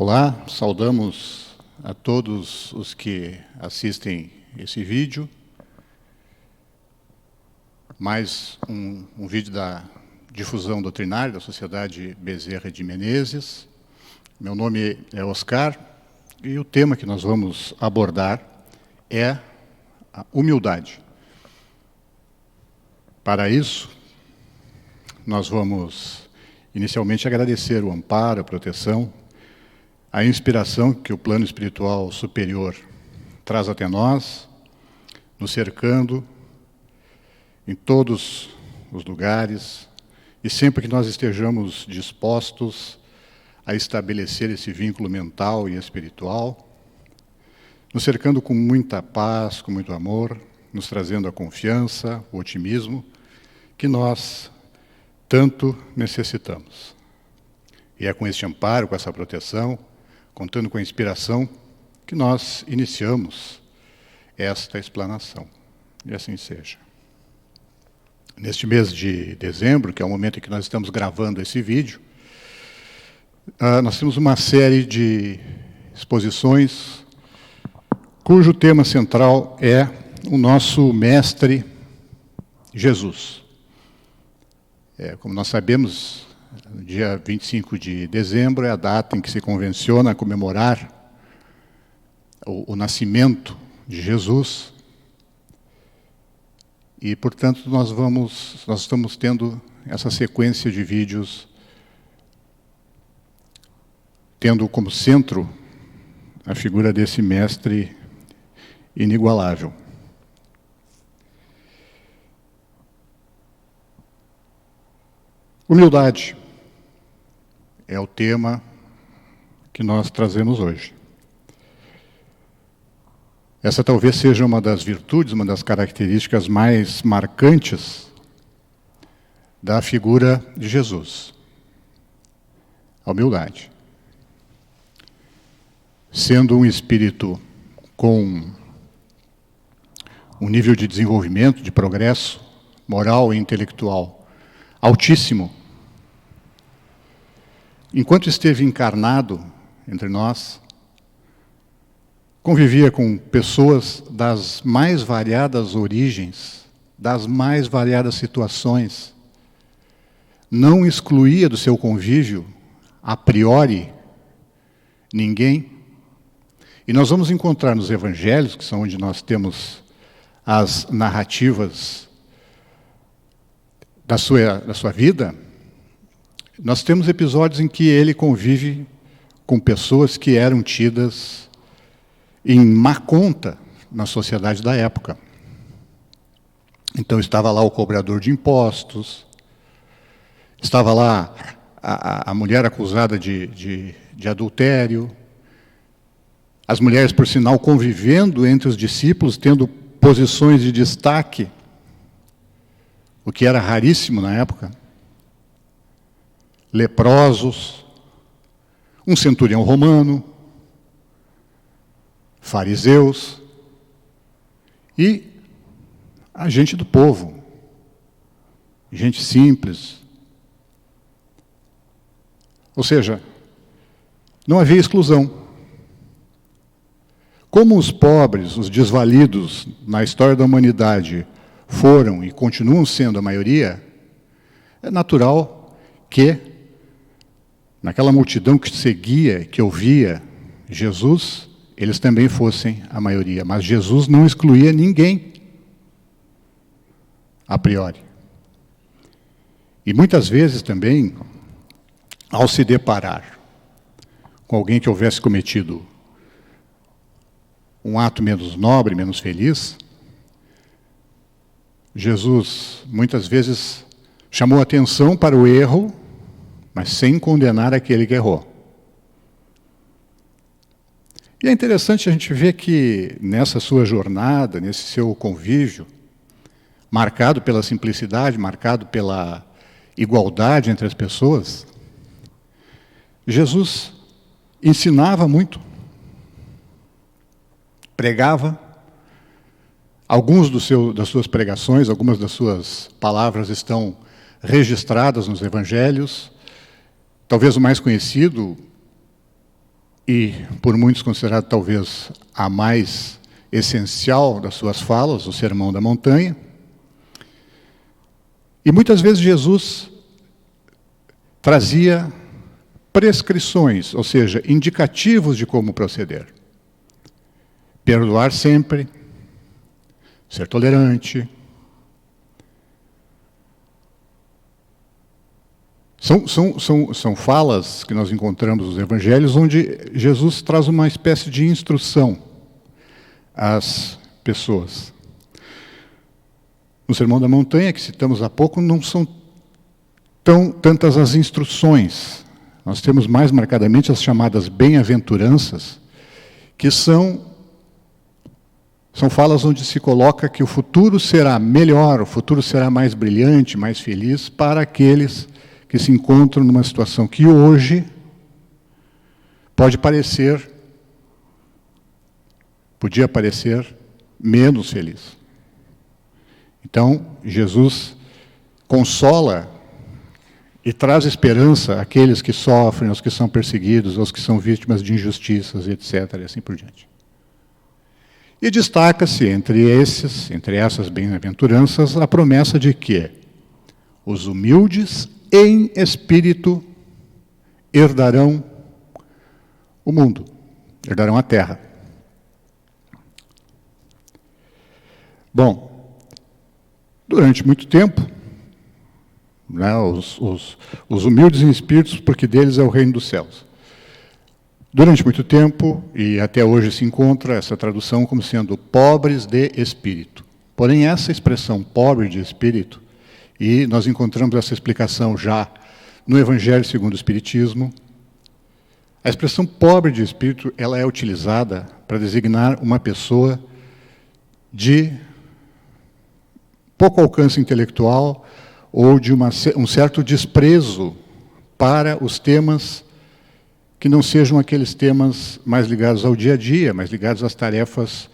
Olá, saudamos a todos os que assistem esse vídeo. Mais um vídeo da difusão doutrinária da Sociedade Bezerra de Menezes. Meu nome é Oscar e o tema que nós vamos abordar é a humildade. Para isso, nós vamos inicialmente agradecer o amparo, a proteção, a inspiração que o plano espiritual superior traz até nós, nos cercando em todos os lugares, e sempre que nós estejamos dispostos a estabelecer esse vínculo mental e espiritual, nos cercando com muita paz, com muito amor, nos trazendo a confiança, o otimismo que nós tanto necessitamos. E é com este amparo, com essa proteção, contando com a inspiração, que nós iniciamos esta explanação. E assim seja. Neste mês de dezembro, que é o momento em que nós estamos gravando esse vídeo, nós temos uma série de exposições cujo tema central é o nosso Mestre Jesus. Como nós sabemos, no dia 25 de dezembro é a data em que se convenciona a comemorar o nascimento de Jesus. E, portanto, nós estamos tendo essa sequência de vídeos tendo como centro a figura desse mestre inigualável. Humildade é o tema que nós trazemos hoje. Essa talvez seja uma das virtudes, uma das características mais marcantes da figura de Jesus. A humildade. Sendo um espírito com um nível de desenvolvimento, de progresso moral e intelectual altíssimo, enquanto esteve encarnado entre nós, convivia com pessoas das mais variadas origens, das mais variadas situações, não excluía do seu convívio, a priori, ninguém. E nós vamos encontrar nos evangelhos, que são onde nós temos as narrativas da sua vida, nós temos episódios em que ele convive com pessoas que eram tidas em má conta na sociedade da época. Então estava lá o cobrador de impostos, estava lá a mulher acusada de adultério, as mulheres, por sinal, convivendo entre os discípulos, tendo posições de destaque, o que era raríssimo na época. Leprosos, um centurião romano, fariseus e a gente do povo, gente simples. Ou seja, não havia exclusão. Como os pobres, os desvalidos na história da humanidade foram e continuam sendo a maioria, é natural que naquela multidão que seguia, que ouvia Jesus, eles também fossem a maioria. Mas Jesus não excluía ninguém, a priori. E muitas vezes também, ao se deparar com alguém que houvesse cometido um ato menos nobre, menos feliz, Jesus muitas vezes chamou atenção para o erro, mas sem condenar aquele que errou. E é interessante a gente ver que nessa sua jornada, nesse seu convívio, marcado pela simplicidade, marcado pela igualdade entre as pessoas, Jesus ensinava muito, pregava. Algumas das suas pregações, algumas das suas palavras estão registradas nos evangelhos. Talvez o mais conhecido e por muitos considerado talvez a mais essencial das suas falas, o Sermão da Montanha. E muitas vezes Jesus trazia prescrições, ou seja, indicativos de como proceder. Perdoar sempre, ser tolerante. São falas que nós encontramos nos evangelhos onde Jesus traz uma espécie de instrução às pessoas. No Sermão da Montanha, que citamos há pouco, não são tantas as instruções. Nós temos mais marcadamente as chamadas bem-aventuranças, que são falas onde se coloca que o futuro será melhor, o futuro será mais brilhante, mais feliz para aqueles que se encontram numa situação que hoje podia parecer menos feliz. Então, Jesus consola e traz esperança àqueles que sofrem, aos que são perseguidos, aos que são vítimas de injustiças, etc., e assim por diante. E destaca-se entre essas bem-aventuranças, a promessa de que os humildes em espírito herdarão o mundo, herdarão a terra. Bom, durante muito tempo, né, os humildes em espíritos, porque deles é o reino dos céus. Durante muito tempo, e até hoje se encontra essa tradução como sendo pobres de espírito. Porém, essa expressão pobre de espírito, e nós encontramos essa explicação já no Evangelho segundo o Espiritismo, a expressão pobre de espírito, ela é utilizada para designar uma pessoa de pouco alcance intelectual ou de um certo desprezo para os temas que não sejam aqueles temas mais ligados ao dia a dia, mais ligados às tarefas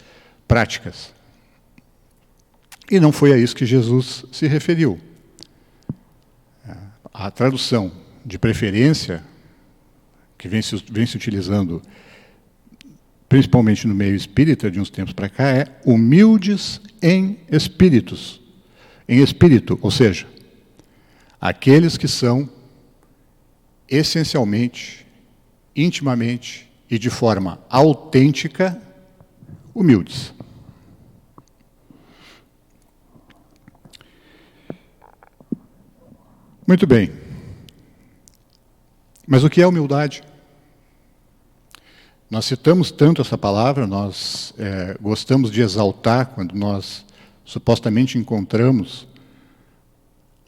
práticas. E não foi a isso que Jesus se referiu. A tradução de preferência, que vem se utilizando principalmente no meio espírita de uns tempos para cá, é humildes em espírito, ou seja, aqueles que são essencialmente, intimamente e de forma autêntica humildes. Muito bem. Mas o que é humildade? Nós citamos tanto essa palavra, nós gostamos de exaltar quando nós supostamente encontramos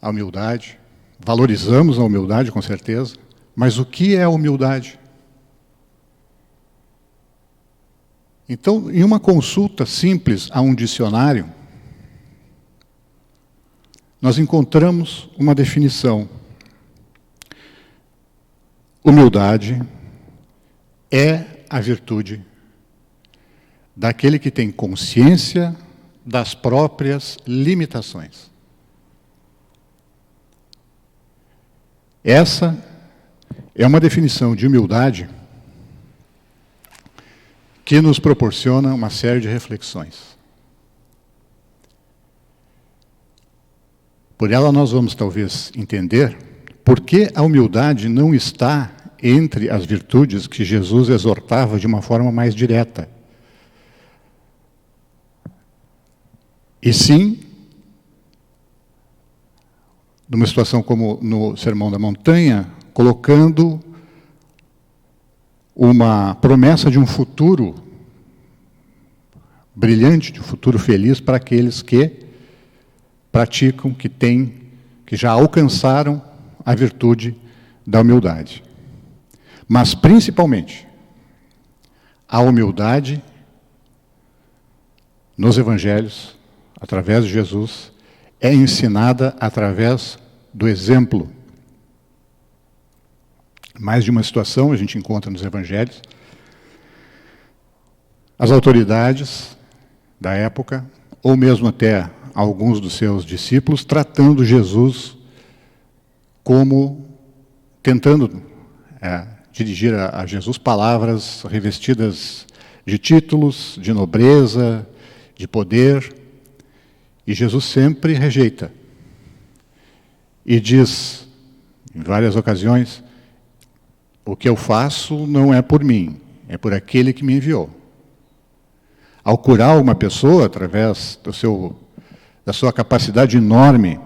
a humildade, valorizamos a humildade, com certeza, mas o que é a humildade? Então, em uma consulta simples a um dicionário, nós encontramos uma definição. Humildade é a virtude daquele que tem consciência das próprias limitações. Essa é uma definição de humildade que nos proporciona uma série de reflexões. Por ela nós vamos talvez entender por que a humildade não está entre as virtudes que Jesus exortava de uma forma mais direta. E sim, numa situação como no Sermão da Montanha, colocando uma promessa de um futuro brilhante, de um futuro feliz para aqueles que praticam, que já alcançaram a virtude da humildade. Mas, principalmente, a humildade nos evangelhos, através de Jesus, é ensinada através do exemplo. Mais de uma situação a gente encontra nos evangelhos. As autoridades da época, ou mesmo até alguns dos seus discípulos, tratando Jesus como, tentando, dirigir a Jesus palavras revestidas de títulos, de nobreza, de poder, e Jesus sempre rejeita. E diz, em várias ocasiões, o que eu faço não é por mim, é por aquele que me enviou. Ao curar uma pessoa, através da sua capacidade enorme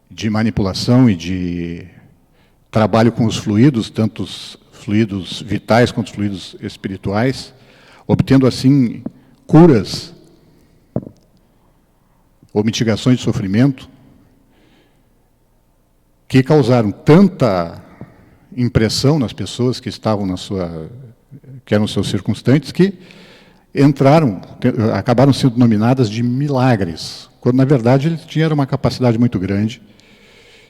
de manipulação e de trabalho com os fluidos, tanto os fluidos vitais quanto os fluidos espirituais, obtendo assim curas ou mitigações de sofrimento, que causaram tanta impressão nas pessoas que estavam que eram seus circunstantes, que acabaram sendo nominadas de milagres, quando na verdade ele tinha uma capacidade muito grande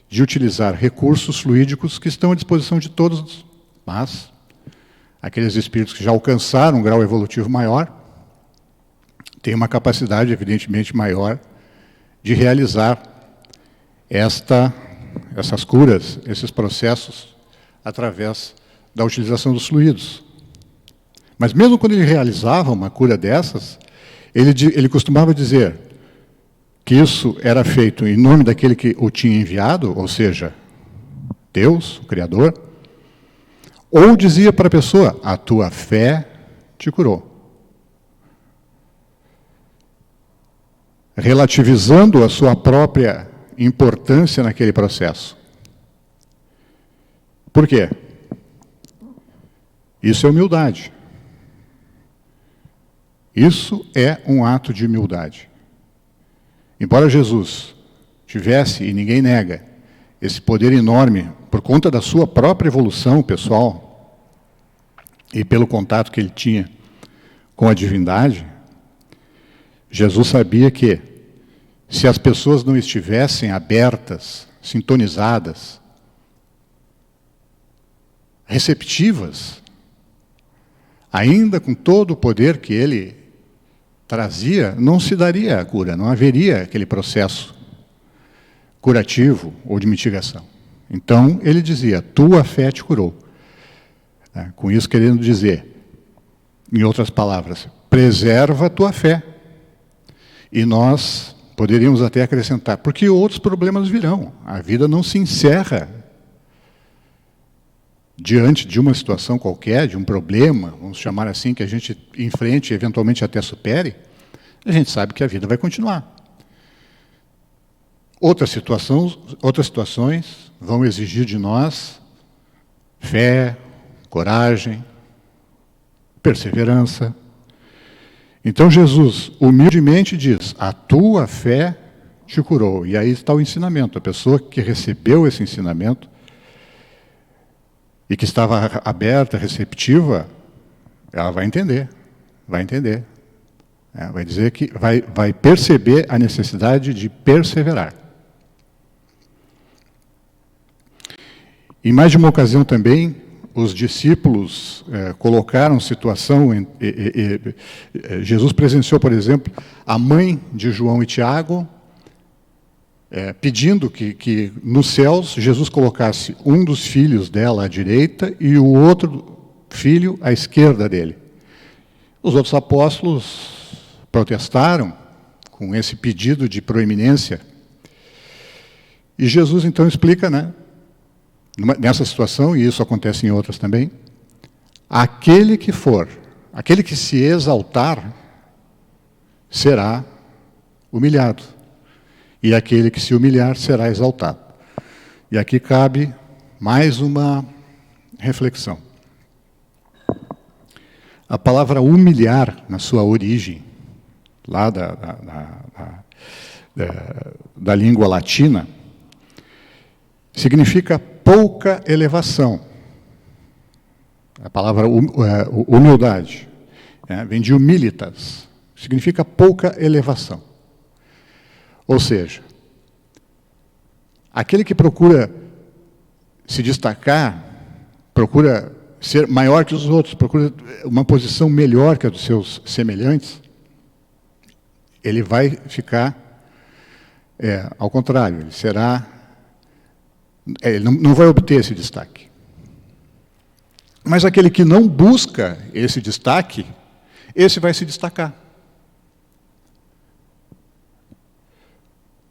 de utilizar recursos fluídicos que estão à disposição de todos, mas aqueles espíritos que já alcançaram um grau evolutivo maior têm uma capacidade evidentemente maior de realizar essas curas, esses processos, através da utilização dos fluidos. Mas mesmo quando ele realizava uma cura dessas, ele costumava dizer que isso era feito em nome daquele que o tinha enviado, ou seja, Deus, o Criador, ou dizia para a pessoa, a tua fé te curou. Relativizando a sua própria importância naquele processo. Por quê? Isso é humildade. Isso é um ato de humildade. Embora Jesus tivesse, e ninguém nega, esse poder enorme, por conta da sua própria evolução pessoal, e pelo contato que ele tinha com a divindade, Jesus sabia que, se as pessoas não estivessem abertas, sintonizadas, receptivas, ainda com todo o poder que ele trazia, não se daria a cura, não haveria aquele processo curativo ou de mitigação. Então, ele dizia, tua fé te curou. Com isso querendo dizer, em outras palavras, preserva a tua fé. E nós poderíamos até acrescentar, porque outros problemas virão. A vida não se encerra diante de uma situação qualquer, de um problema, vamos chamar assim, que a gente enfrente e eventualmente até supere, a gente sabe que a vida vai continuar. Outras situações vão exigir de nós fé, coragem, perseverança. Então Jesus humildemente diz, a tua fé te curou. E aí está o ensinamento. A pessoa que recebeu esse ensinamento e que estava aberta, receptiva, ela vai entender. Vai dizer que vai perceber a necessidade de perseverar. Em mais de uma ocasião também, os discípulos colocaram situação, Jesus presenciou, por exemplo, a mãe de João e Tiago, pedindo que nos céus Jesus colocasse um dos filhos dela à direita e o outro filho à esquerda dele. Os outros apóstolos protestaram com esse pedido de proeminência. E Jesus então explica, nessa situação, e isso acontece em outras também, aquele que se exaltar, será humilhado. E aquele que se humilhar, será exaltado. E aqui cabe mais uma reflexão. A palavra humilhar, na sua origem, lá da língua latina, significa pouca elevação. A palavra humildade vem de humilitas, significa pouca elevação. Ou seja, aquele que procura se destacar, procura ser maior que os outros, procura uma posição melhor que a dos seus semelhantes, ele vai ficar, ao contrário, ele não vai obter esse destaque. Mas aquele que não busca esse destaque, esse vai se destacar.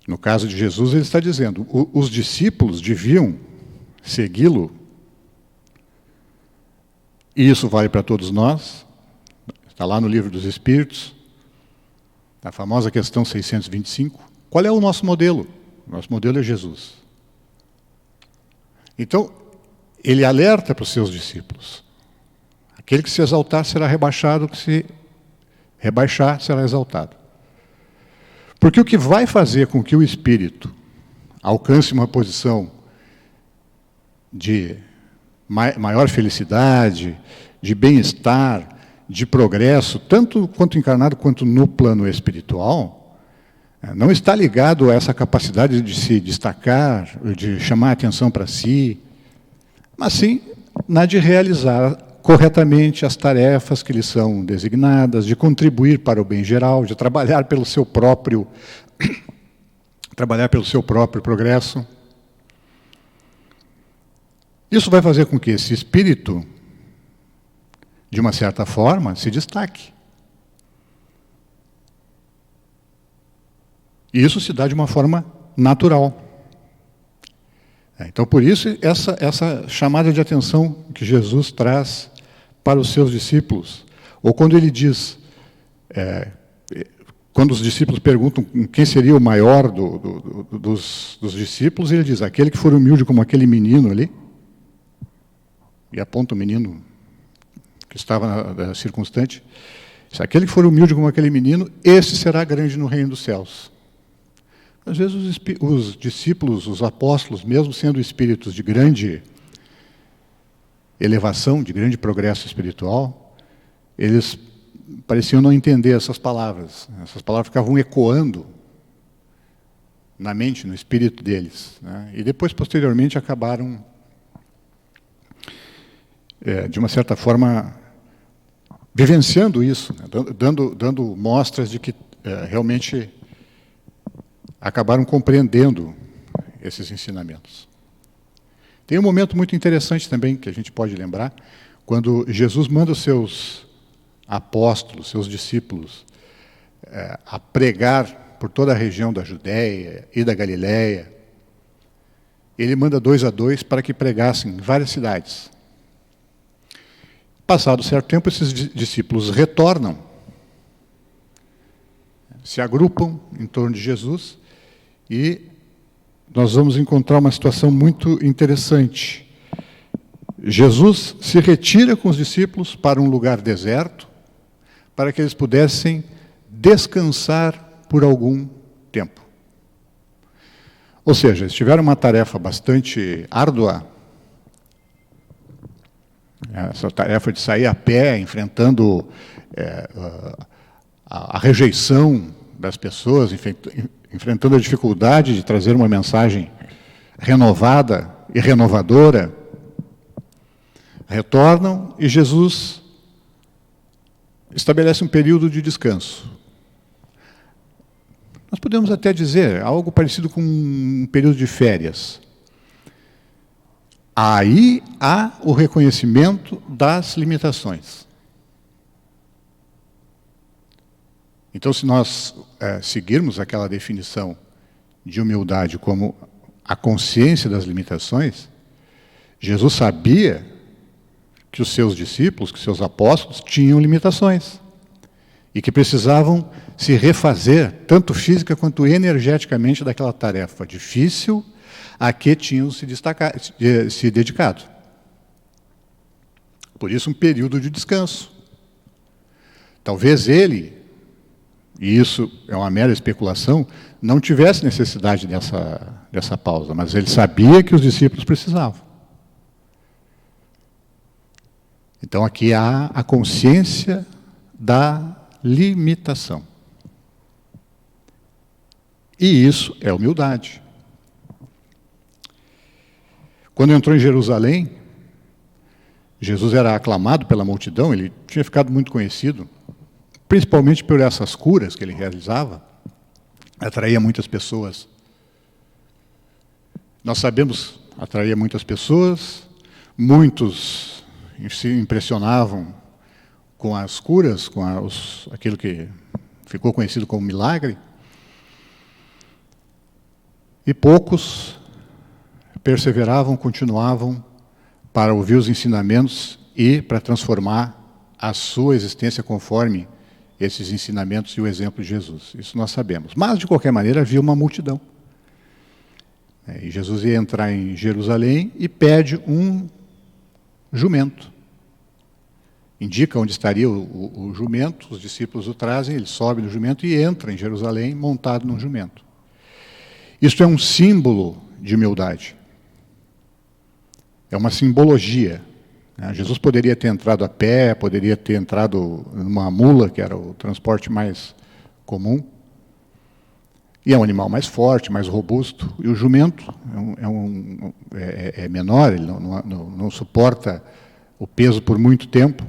No caso de Jesus, ele está dizendo, os discípulos deviam segui-lo, e isso vale para todos nós, está lá no Livro dos Espíritos, a famosa questão 625. Qual é o nosso modelo? O nosso modelo é Jesus. Então, ele alerta para os seus discípulos. Aquele que se exaltar será rebaixado, que se rebaixar será exaltado. Porque o que vai fazer com que o espírito alcance uma posição de maior felicidade, de bem-estar, de progresso, tanto quanto encarnado quanto no plano espiritual, não está ligado a essa capacidade de se destacar, de chamar a atenção para si, mas sim na de realizar corretamente as tarefas que lhe são designadas, de contribuir para o bem geral, de trabalhar pelo seu próprio progresso. Isso vai fazer com que esse espírito, de uma certa forma, se destaque. E isso se dá de uma forma natural. Então, por isso, essa chamada de atenção que Jesus traz para os seus discípulos, ou quando ele diz, quando os discípulos perguntam quem seria o maior dos discípulos, ele diz, aquele que for humilde como aquele menino ali, e aponta o menino que estava na circunstante, se aquele que for humilde como aquele menino, esse será grande no reino dos céus. Às vezes os discípulos, os apóstolos, mesmo sendo espíritos de grande elevação, de grande progresso espiritual, eles pareciam não entender essas palavras. Essas palavras ficavam ecoando na mente, no espírito deles, né? E depois, posteriormente, acabaram, de uma certa forma, vivenciando isso, né? dando mostras de que realmente acabaram compreendendo esses ensinamentos. Tem um momento muito interessante também, que a gente pode lembrar, quando Jesus manda os seus apóstolos, seus discípulos, a pregar por toda a região da Judéia e da Galiléia. Ele manda 2 a 2 para que pregassem em várias cidades. Passado certo tempo, esses discípulos retornam, se agrupam em torno de Jesus, e nós vamos encontrar uma situação muito interessante. Jesus se retira com os discípulos para um lugar deserto, para que eles pudessem descansar por algum tempo. Ou seja, eles tiveram uma tarefa bastante árdua, essa tarefa de sair a pé, enfrentando a rejeição das pessoas, enfrentando a dificuldade de trazer uma mensagem renovada e renovadora. Retornam e Jesus estabelece um período de descanso. Nós podemos até dizer algo parecido com um período de férias. Aí há o reconhecimento das limitações. Então, se nós seguirmos aquela definição de humildade como a consciência das limitações, Jesus sabia que os seus discípulos, que os seus apóstolos, tinham limitações e que precisavam se refazer, tanto física quanto energeticamente, daquela tarefa difícil a que tinham se dedicado. Por isso, um período de descanso. Talvez ele, e isso é uma mera especulação, não tivesse necessidade dessa pausa, mas ele sabia que os discípulos precisavam. Então, aqui há a consciência da limitação. E isso é humildade. Quando entrou em Jerusalém, Jesus era aclamado pela multidão, ele tinha ficado muito conhecido, principalmente por essas curas que ele realizava, atraía muitas pessoas. Nós sabemos, atraía muitas pessoas, muitos se impressionavam com as curas, com aquilo que ficou conhecido como milagre, e poucos perseveravam, continuavam para ouvir os ensinamentos e para transformar a sua existência conforme esses ensinamentos e o exemplo de Jesus. Isso nós sabemos. Mas, de qualquer maneira, havia uma multidão. E Jesus ia entrar em Jerusalém e pede um jumento. Indica onde estaria o jumento, os discípulos o trazem, ele sobe no jumento e entra em Jerusalém montado num jumento. Isso é um símbolo de humildade. É uma simbologia. Jesus poderia ter entrado a pé, poderia ter entrado numa mula, que era o transporte mais comum. E é um animal mais forte, mais robusto. E o jumento é menor, ele não suporta o peso por muito tempo.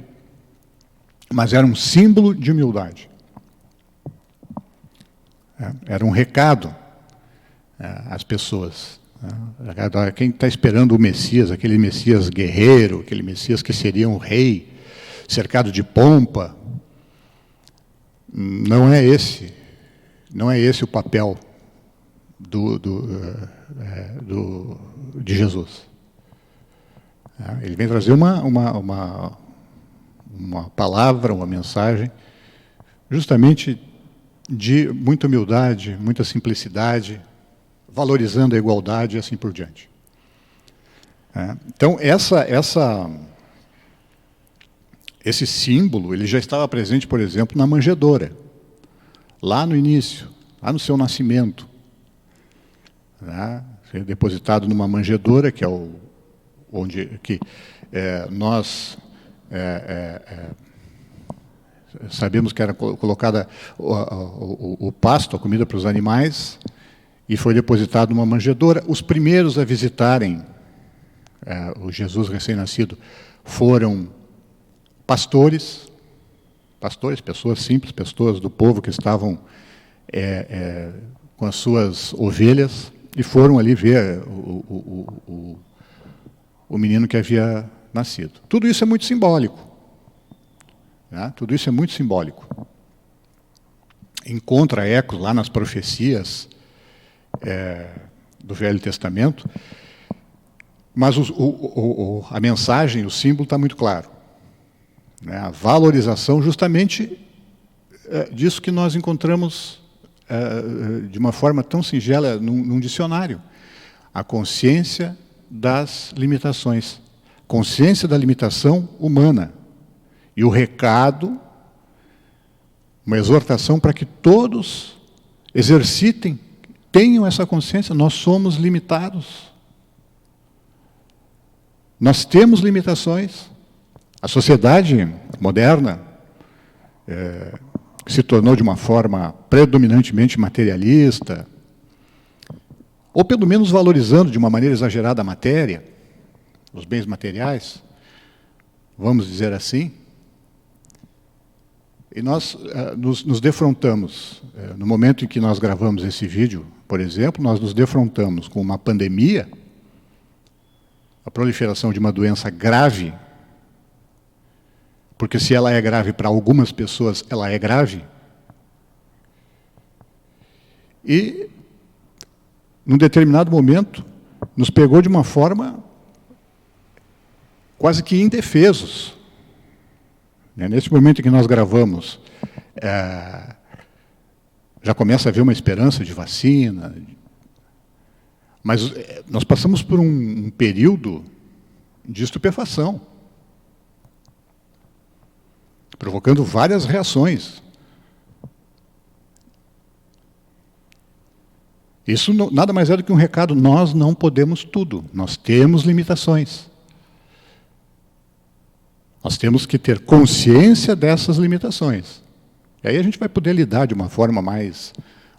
Mas era um símbolo de humildade. Era um recado às pessoas. Quem está esperando o Messias, aquele Messias guerreiro, aquele Messias que seria um rei, cercado de pompa, não é esse o papel de Jesus. Ele vem trazer uma palavra, uma mensagem, justamente de muita humildade, muita simplicidade, valorizando a igualdade e assim por diante. Então, esse símbolo ele já estava presente, por exemplo, na manjedoura, lá no início, lá no seu nascimento. Foi depositado numa manjedoura, que é onde nós sabemos que era colocada o pasto, a comida para os animais, e foi depositado numa manjedoura. Os primeiros a visitarem o Jesus recém-nascido foram pastores, pessoas simples, pessoas do povo que estavam com as suas ovelhas, e foram ali ver o menino que havia nascido. Tudo isso é muito simbólico. Tudo isso é muito simbólico. Encontra ecos lá nas profecias do Velho Testamento, mas a mensagem, o símbolo está muito claro. A valorização justamente disso que nós encontramos de uma forma tão singela num dicionário. A consciência das limitações, consciência da limitação humana. E o recado, uma exortação para que todos exercitem, tenham essa consciência, nós somos limitados. Nós temos limitações. A sociedade moderna se tornou de uma forma predominantemente materialista, ou pelo menos valorizando de uma maneira exagerada a matéria, os bens materiais, vamos dizer assim. E nós nos defrontamos, no momento em que nós gravamos esse vídeo, por exemplo, nós nos defrontamos com uma pandemia, a proliferação de uma doença grave, porque se ela é grave para algumas pessoas, ela é grave. E, num determinado momento, nos pegou de uma forma quase que indefesos. Nesse momento em que nós gravamos, já começa a haver uma esperança de vacina, mas nós passamos por um período de estupefação, provocando várias reações. Isso nada mais é do que um recado: nós não podemos tudo, nós temos limitações. Nós temos que ter consciência dessas limitações. E aí a gente vai poder lidar de uma forma mais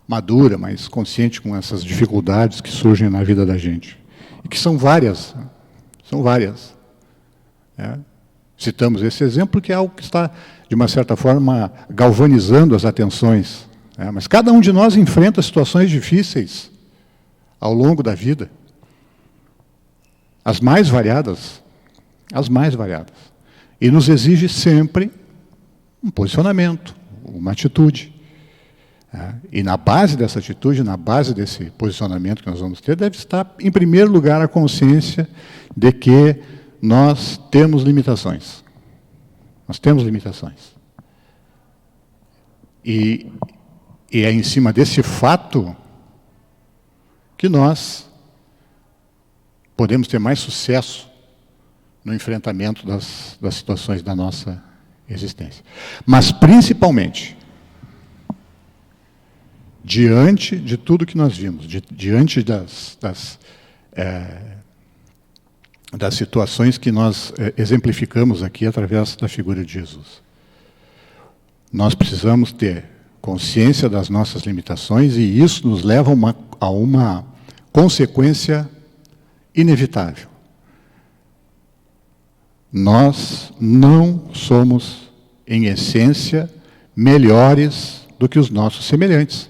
madura, mais consciente com essas dificuldades que surgem na vida da gente. E que são várias. São várias. Citamos esse exemplo, que é algo que está, de uma certa forma, galvanizando as atenções. Mas cada um de nós enfrenta situações difíceis ao longo da vida. As mais variadas. As mais variadas. E nos exige sempre um posicionamento, uma atitude. E na base dessa atitude, na base desse posicionamento que nós vamos ter, deve estar, em primeiro lugar, a consciência de que nós temos limitações. Nós temos limitações. E é em cima desse fato que nós podemos ter mais sucesso no enfrentamento das situações da nossa existência. Mas, principalmente, diante de tudo que nós vimos, diante das situações que nós exemplificamos aqui através da figura de Jesus, nós precisamos ter consciência das nossas limitações, e isso nos leva a uma consequência inevitável. Nós não somos, em essência, melhores do que os nossos semelhantes.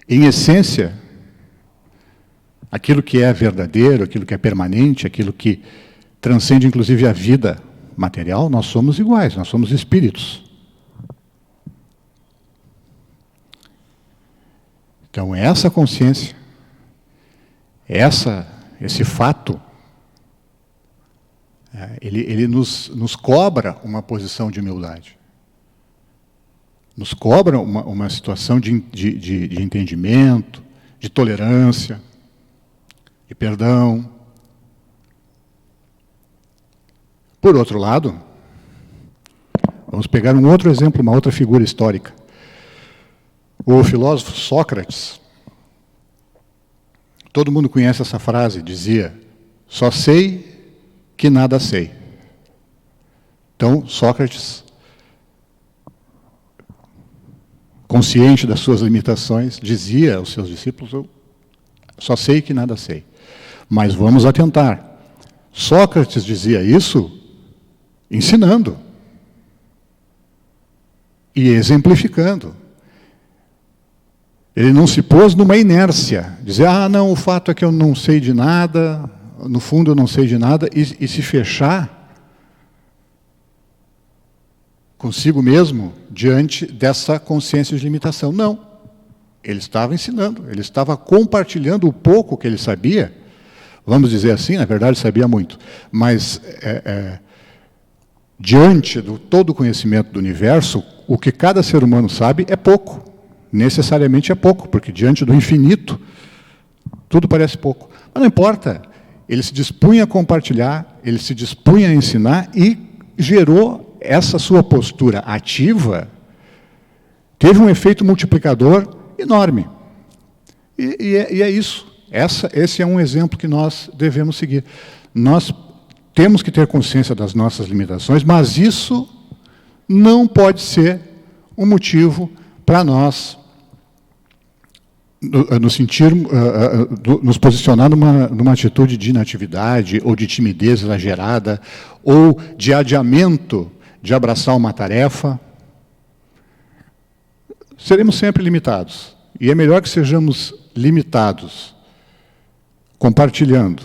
Em essência, aquilo que é verdadeiro, aquilo que é permanente, aquilo que transcende inclusive a vida material, nós somos iguais, nós somos espíritos. Então, essa consciência, esse fato, ele nos cobra uma posição de humildade. Nos cobra uma situação de entendimento, de tolerância, de perdão. Por outro lado, vamos pegar um outro exemplo, uma outra figura histórica. O filósofo Sócrates, todo mundo conhece essa frase, dizia: só sei que nada sei. Então, Sócrates, consciente das suas limitações, dizia aos seus discípulos: eu só sei que nada sei. Mas vamos atentar. Sócrates dizia isso ensinando e exemplificando. Ele não se pôs numa inércia, dizer: não, o fato é que eu não sei de nada, no fundo eu não sei de nada, e se fechar consigo mesmo diante dessa consciência de limitação. Não. Ele estava ensinando, ele estava compartilhando o pouco que ele sabia. Vamos dizer assim, na verdade sabia muito, mas diante do todo o conhecimento do universo, o que cada ser humano sabe é pouco. Necessariamente é pouco, porque diante do infinito, tudo parece pouco. Mas não importa, ele se dispunha a compartilhar, ele se dispunha a ensinar e gerou essa sua postura ativa, teve um efeito multiplicador enorme. E é isso. Esse é um exemplo que nós devemos seguir. Nós temos que ter consciência das nossas limitações, mas isso não pode ser um motivo para nós nos posicionar numa atitude de inatividade, ou de timidez exagerada, ou de adiamento de abraçar uma tarefa. Seremos sempre limitados. E é melhor que sejamos limitados, compartilhando,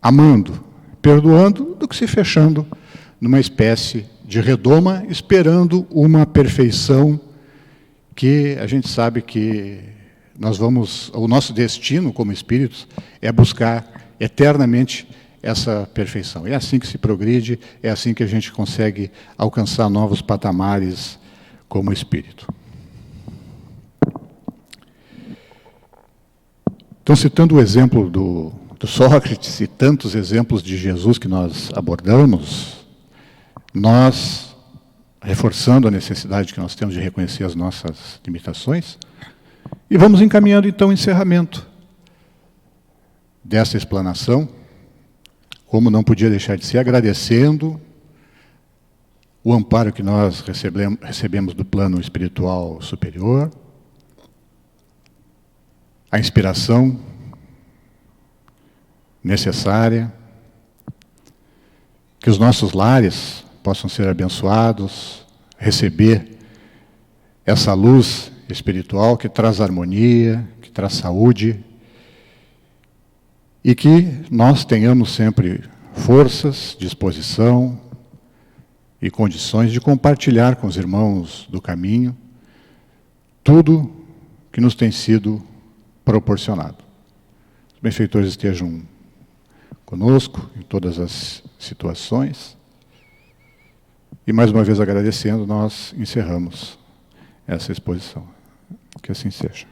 amando, perdoando, do que se fechando numa espécie de redoma, esperando uma perfeição que a gente sabe que o nosso destino como espíritos é buscar eternamente essa perfeição. É assim que se progride, é assim que a gente consegue alcançar novos patamares como espírito. Então, citando o exemplo do Sócrates e tantos exemplos de Jesus que nós abordamos, nós, reforçando a necessidade que nós temos de reconhecer as nossas limitações, e vamos encaminhando, então, o encerramento dessa explanação, como não podia deixar de ser, agradecendo o amparo que nós recebemos do plano espiritual superior, a inspiração necessária, que os nossos lares possam ser abençoados, receber essa luz espiritual que traz harmonia, que traz saúde, e que nós tenhamos sempre forças, disposição e condições de compartilhar com os irmãos do caminho tudo que nos tem sido proporcionado. Os benfeitores estejam conosco em todas as situações. E mais uma vez agradecendo, nós encerramos essa exposição. Que assim seja.